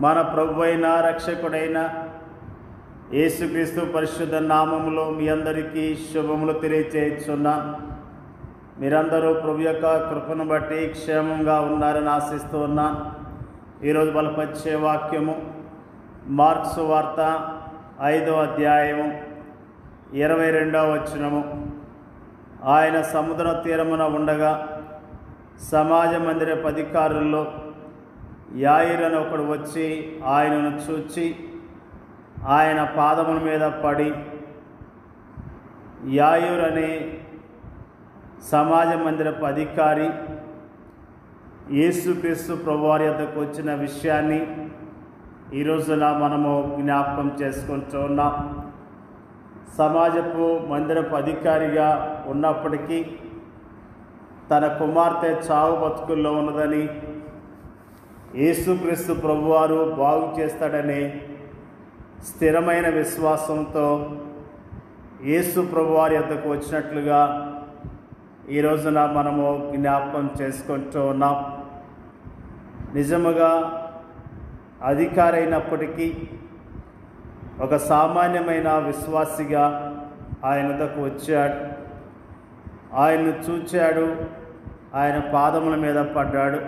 మన ప్రభువైన రక్షకుడైన యేసుక్రీస్తు పరిశుద్ధ నామములో మీ అందరికీ శుభములు తెలియచేస్తున్నాను. మీరందరూ ప్రభు యొక్క కృపను బట్టి క్షేమంగా ఉన్నారని ఆశిస్తూ ఉన్నాను. ఈరోజు బలపరిచే వాక్యము మార్కు సువార్త 5వ అధ్యాయము 22వ వచనము. ఆయన సముద్ర తీరమున ఉండగా సమాజ మందిరపు అధికారుల్లో యాయిరు అని ఒకడు వచ్చి ఆయనను చూచి ఆయన పాదముల మీద పడి, యాయిరు అనే సమాజ మందిరపు అధికారి యేసుక్రీస్తు ప్రభువారి యొద్దకు వచ్చిన విషయాన్ని ఈ రోజున మనము జ్ఞాపకం చేసుకుంటూ ఉన్నాం. సమాజపు మందిరపు అధికారిగా ఉన్నప్పటికీ తన కుమార్తె చావు బతుకుల్లో ఉన్నదని, యేసుక్రీస్తు ప్రభువారు బాగు చేస్తాడనే స్థిరమైన విశ్వాసంతో యేసు ప్రభువారి యొద్దకు వచ్చినట్లుగా ఈ రోజున మనము జ్ఞాపకం చేసుకుంటూ ఉన్నాం. నిజముగా అధికారి అయినప్పటికీ ఒక సామాన్యమైన విశ్వాసిగా ఆయన వద్దకు వచ్చాడు. ఆయన్ను చూచాడు, ఆయన పాదముల మీద పడ్డాడు,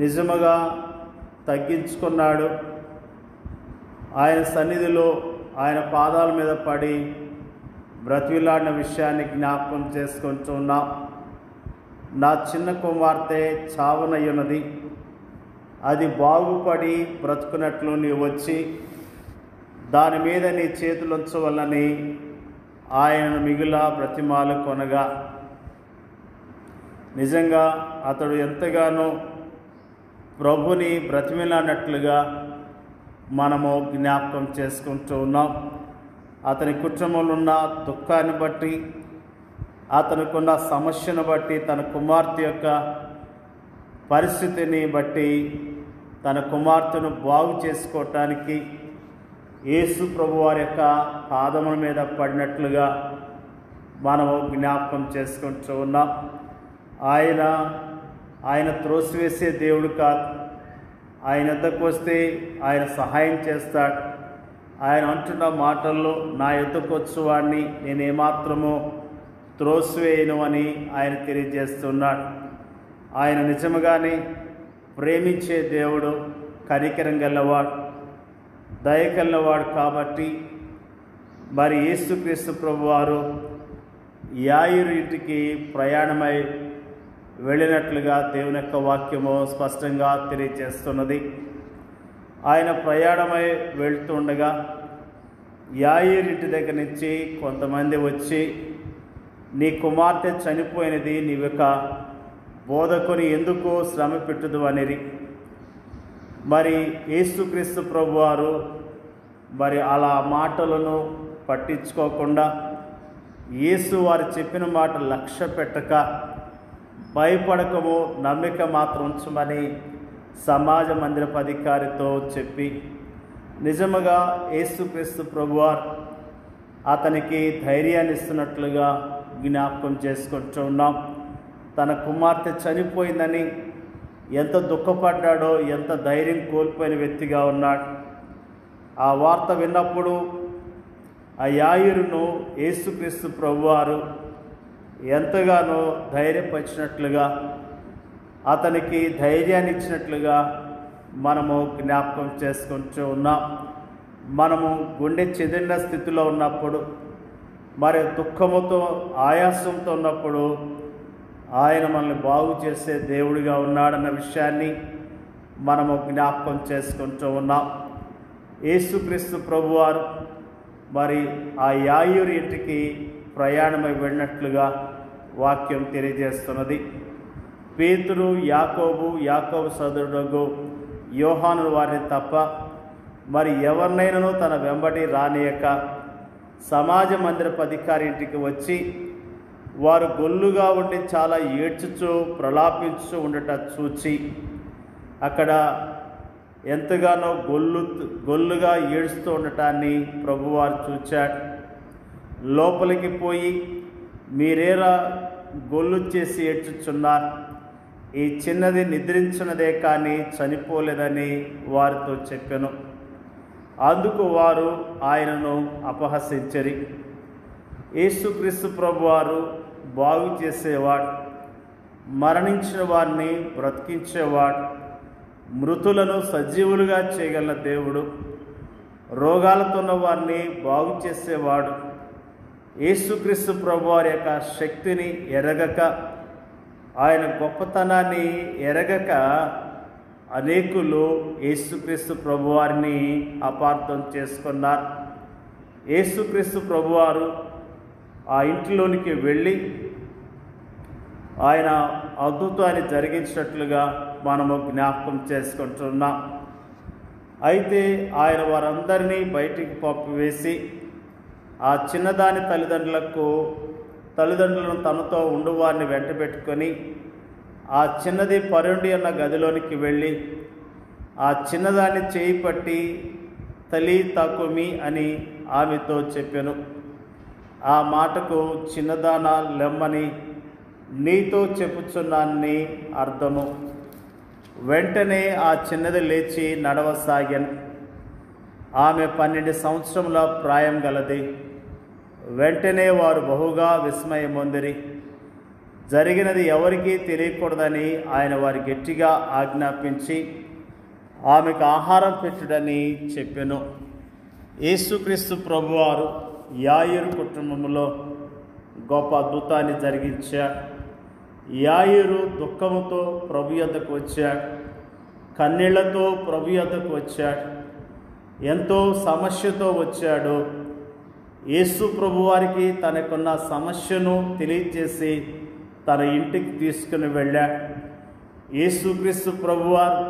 నిజముగా తగ్గించుకున్నాడు. ఆయన సన్నిధిలో ఆయన పాదాల మీద పడి బ్రతిలాడిన విషయాన్ని జ్ఞాపకం చేసుకుంటున్నాం. నా చిన్న కుమార్తె చావనయ్యున్నది, అది బాగుపడి బ్రతుకున్నట్లు నీవు వచ్చి దాని మీద నీ చేతులుంచవలని ఆయనను మిగుల బ్రతిమాలు కొనగా, నిజంగా అతడు ఎంతగానో ప్రభుని బ్రతిమిలాడినట్లుగా మనము జ్ఞాపకం చేసుకుంటూ ఉన్నాం. అతని కుటుంబంలో ఉన్న దుఃఖాన్ని బట్టి, అతనికున్న సమస్యను బట్టి, తన కుమార్తె యొక్క పరిస్థితిని బట్టి తన కుమార్తెను బాగు చేసుకోవటానికి యేసు ప్రభువారి యొక్క పాదముల మీద పడినట్లుగా మనము జ్ఞాపకం చేసుకుంటూ ఉన్నాం. ఆయన త్రోసివేసే దేవుడు కాదు. ఆయన వద్దకు వస్తే ఆయన సహాయం చేస్తాడు. ఆయన అంటున్న మాటల్లో, నా యొద్దకు వచ్చేవాడిని నేను ఏమాత్రమో త్రోసివేయను అని ఆయన తెలియజేస్తున్నాడు. ఆయన నిజముగానే ప్రేమించే దేవుడు, కనికరం గలవాడు, దయ గలవాడు. కాబట్టి మరి యేసుక్రీస్తు ప్రభువారు యాయిరు ఇంటికి ప్రయాణమై వెళ్ళినట్లుగా దేవుని యొక్క వాక్యము స్పష్టంగా తెలియజేస్తున్నది. ఆయన ప్రయాణమై వెళ్తుండగా యాయిరు ఇంటి దగ్గర నుంచి కొంతమంది వచ్చి, నీ కుమార్తె చనిపోయినది, నీవొక బోధకుని ఎందుకు శ్రమ పెట్టుదు అనిరి. మరి యేసుక్రీస్తు ప్రభువారు మరి అలా మాటలను పట్టించుకోకుండా యేసు వారు చెప్పిన మాట లక్ష్య పెట్టక, భయపడకము, నమ్మిక మాత్రం ఉంచమని సమాజ మందిరపు అధికారితో చెప్పి, నిజముగా యేసుక్రీస్తు ప్రభువారు అతనికి ధైర్యాన్ని ఇస్తున్నట్లుగా జ్ఞాపకం చేసుకుంటూ ఉన్నాం. తన కుమార్తె చనిపోయిందని ఎంత దుఃఖపడ్డాడో, ఎంత ధైర్యం కోల్పోయిన వ్యక్తిగా ఉన్నాడు. ఆ వార్త విన్నప్పుడు ఆ యాయిరును యేసుక్రీస్తు ప్రభువారు ఎంతగానో ధైర్యపరిచినట్లుగా, అతనికి ధైర్యాన్ని ఇచ్చినట్లుగా మనము జ్ఞాపకం చేసుకుంటూ ఉన్నాం. మనము గుండె చెదిరిన స్థితిలో ఉన్నప్పుడు, మరి దుఃఖముతో ఆయాసంతో ఉన్నప్పుడు ఆయన మనల్ని బాగు చేసే దేవుడిగా ఉన్నాడన్న విషయాన్ని మనము జ్ఞాపకం చేసుకుంటూ ఉన్నాం. యేసుక్రీస్తు ప్రభువారు మరి ఆ యాయిరు ఇంటికి ప్రయాణమై వెళ్ళినట్లుగా వాక్యం తెలియజేస్తున్నది. పేతురు, యాకోబు సోదరుడు యోహాను వారిని తప్ప మరి ఎవరినైనాను తన వెంబడి రానియక సమాజ మందిరపు అధికారి ఇంటికి వచ్చి వారు గొల్లుగా ఉండి చాలా ఏడ్చుచూ ప్రలాపించు ఉండట చూచి అక్కడ ఎంతగానో గొల్లుగా ఏడుస్తూ ఉండటాన్ని ప్రభువారు చూచాడు. లోపలికి పోయి, మీరేలా గొల్లు చేసి ఏడ్చుచున్నారు, ఈ చిన్నది నిద్రించున్నదే కానీ చనిపోలేదని వారితో చెప్పెను. అందుకు వారు ఆయనను అపహసించిరి. యేసుక్రీస్తు ప్రభువారు బాగు చేసేవాడు, మరణించిన వారిని బ్రతికించేవాడు, మృతులను సజీవులుగా చేయగల దేవుడు, రోగాలతో ఉన్న వారిని బాగు చేసేవాడు. యేసుక్రీస్తు ప్రభువారి యొక్క శక్తిని ఎరగక, ఆయన గొప్పతనాన్ని ఎరగక అనేకులు యేసుక్రీస్తు ప్రభువారిని అపార్థం చేసుకున్నారు. యేసుక్రీస్తు ప్రభువారు ఆ ఇంటిలోనికి వెళ్ళి ఆయన అద్భుతాన్ని జరిగించినట్లుగా మనము జ్ఞాపకం చేసుకుంటున్నాం. అయితే ఆయన వారందరినీ బయటికి పంపివేసి ఆ చిన్నదాని తల్లిదండ్రులను తనతో ఉండువారిని వెంట పెట్టుకొని ఆ చిన్నది పరుండి ఉన్న గదిలోనికి వెళ్ళి ఆ చిన్నదాన్ని చేయి పట్టి తలి తకుమి అని ఆమెతో చెప్పెను. ఆ మాటకు చిన్నదానా లెమ్మని నీతో చెప్పుచున్నానని అర్థము. వెంటనే ఆ చిన్నది లేచి నడవసాగాను. ఆమె 12 సంవత్సరముల ప్రాయం గలది. వెంటనే వారు బహుగా విస్మయమొందిరి. జరిగినది ఎవరికీ తెలియకూడదని ఆయన వారి గట్టిగా ఆజ్ఞాపించి ఆమెకు ఆహారం పెట్టుడని చెప్పెను. యేసుక్రీస్తు ప్రభువారు యాయిరు కుటుంబంలో గొప్ప అద్భుతాన్ని జరిగించాడు. యాయిరు దుఃఖముతో ప్రభు యొద్దకు వచ్చాడు, కన్నీళ్లతో ప్రభు యొద్దకు వచ్చాడు, ఎంతో సమస్యతో వచ్చాడు. యేసు ప్రభువారికి తనకున్న సమస్యను తెలియజేసి తన ఇంటికి తీసుకుని వెళ్ళాడు. యేసుక్రీస్తు ప్రభువారు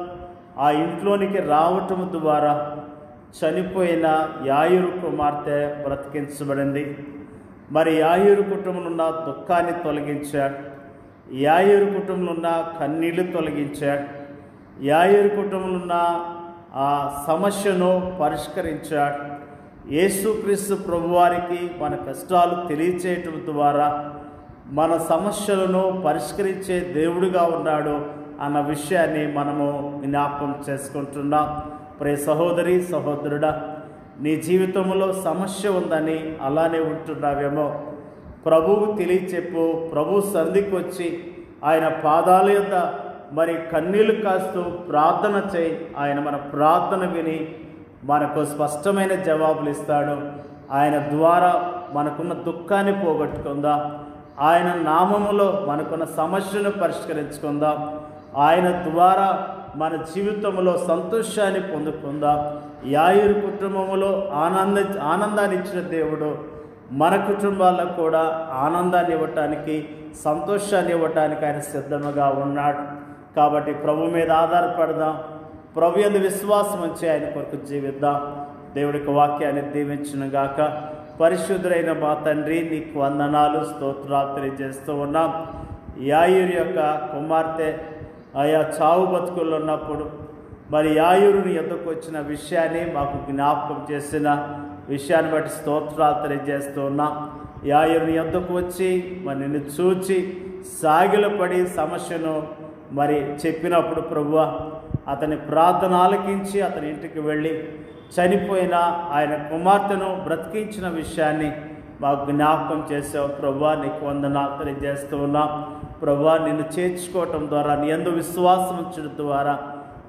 ఆ ఇంట్లోనికి రావటం ద్వారా చనిపోయిన యాయిరు కుమార్తె బ్రతికించబడింది. మరి యాయిరు కుటుంబంలో ఉన్న దుఃఖాన్ని తొలగించాడు, యాయిరు కుటుంబంలో ఉన్న కన్నీళ్లు తొలగించాడు, యాయిరు కుటుంబంలో ఉన్న ఆ సమస్యను పరిష్కరించాడు. యేసుక్రీస్తు ప్రభువారికి మన కష్టాలు తెలియచేయటం ద్వారా మన సమస్యలను పరిష్కరించే దేవుడిగా ఉన్నాడు అన్న విషయాన్ని మనము జ్ఞాపకం చేసుకుంటున్నాం. ప్రియ సహోదరి సహోదరుడా, నీ జీవితంలో సమస్య ఉందని అలానే ఉంటున్నావేమో. ప్రభువు తెలియచెప్పు. ప్రభు సంధికి వచ్చి ఆయన పాదాల యొద్ద మరి కన్నీళ్లు కాస్తూ ప్రార్థన చేయి. ఆయన మన ప్రార్థన విని మనకు స్పష్టమైన జవాబులు ఇస్తాడు. ఆయన ద్వారా మనకున్న దుఃఖాన్ని పోగొట్టుకుందాం. ఆయన నామములో మనకున్న సమస్యను పరిష్కరించుకుందాం. ఆయన ద్వారా మన జీవితంలో సంతోషాన్ని పొందుకుందాం. యాయిరు కుటుంబములో ఆనందాన్ని ఇచ్చిన దేవుడు మన కుటుంబాలకు కూడా ఆనందాన్ని ఇవ్వటానికి, సంతోషాన్ని ఇవ్వటానికి ఆయన సిద్ధముగా ఉన్నాడు. కాబట్టి ప్రభు మీద ఆధారపడదాం. ప్రభు యందు విశ్వాసం ఉంచి ఆయన కొరకు జీవిద్దాం. దేవుడికి వాక్యాన్ని దీవించునుగాక. పరిశుద్ధుడైన మా తండ్రి, నీకు వందనాలు, స్తోత్రాలు తెలియజేస్తూ ఉన్నాం. యాయిరు యొక్క కుమార్తె ఆయా చావు బతుకుల్లో ఉన్నప్పుడు మరి యాయిరుని ఎద్దకు వచ్చిన విషయాన్ని మాకు జ్ఞాపకం చేసిన విషయాన్ని బట్టి స్తోత్రాలు తెలియజేస్తూ ఉన్నాం. యాయిరుని ఎద్దకు వచ్చి మరి నిన్ను చూచి సాగిలపడి సమస్యను మరి చెప్పినప్పుడు ప్రభువా అతని ప్రార్థన ఆలకించి అతని ఇంటికి వెళ్ళి చనిపోయిన ఆయన కుమార్తెను బ్రతికించిన విషయాన్ని మాకు జ్ఞాపకం చేసావు. ప్రభువా నీకు వందనాలు తెలియజేస్తూ ఉన్నాం. ప్రభువా నిన్ను చేర్చుకోవటం ద్వారా, నీ యందు విశ్వాసం ఉంచడం ద్వారా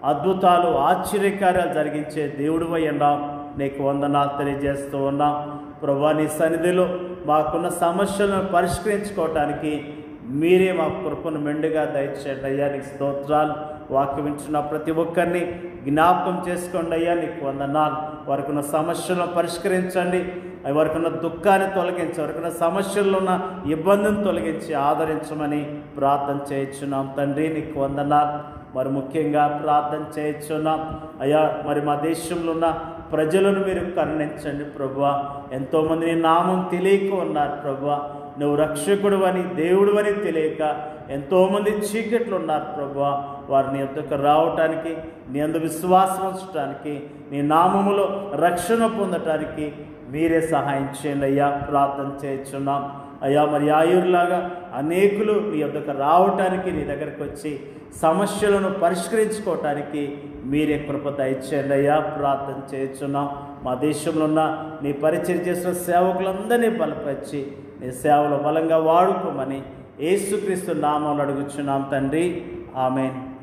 అద్భుతాలు, ఆశ్చర్యకార్యాలు జరిగించే దేవుడివై ఉన్నాం. నీకు వందనాలు తెలియజేస్తూ ఉన్నాం. ప్రభువా నీ సన్నిధిలో మాకున్న సమస్యలను పరిష్కరించుకోవటానికి మీరే మా కృపను మెండుగా దయచేయండి అయ్యా. నీకు స్తోత్రాలు. వాక్యం వింటున్న ప్రతి ఒక్కరిని జ్ఞాపకం చేసుకోండి అయ్యా. నీకు వందనాలు. వారికి ఉన్న సమస్యలను పరిష్కరించండి. వారికి ఉన్న దుఃఖాన్ని తొలగించి, వారికి ఉన్న సమస్యల్లో ఉన్న ఇబ్బందిని తొలగించి ఆదరించమని ప్రార్థన చేయించున్నాం తండ్రి. నీకు వందనాలు. మరి ముఖ్యంగా ప్రార్థన చేయించున్నాం అయ్యా. మరి మా దేశంలో ఉన్న ప్రజలను మీరు కరుణించండి ప్రభువా. ఎంతోమంది నీ నామం తెలియక ఉన్నారు ప్రభువా. నువ్వు రక్షకుడు అని, దేవుడు అని తెలియక ఎంతోమంది చీకట్లు ఉన్నారు ప్రభువా. వారిని ఎద్దుకు రావటానికి, నీ అందు విశ్వాసం ఉంచడానికి, నీ నామములో రక్షణ పొందటానికి మీరే సహాయం చేయండి అయ్యా. ప్రార్థన చేయించున్నాం. అయ్యా మరి ఆయుర్లాగా అనేకులు నీ యొద్దకు రావటానికి, నీ దగ్గరికి వచ్చి సమస్యలను పరిష్కరించుకోవటానికి మీరే కృప దయచేయండి అయ్యా. ప్రార్థన చేస్తున్నాం. మా దేశంలో ఉన్న నీ పరిచయం చేసిన సేవకులందరినీ బలపరిచి నీ సేవలో బలంగా వాడుకోమని యేసుక్రీస్తు నామములో అడుగుచున్నాం తండ్రి. ఆమేన్.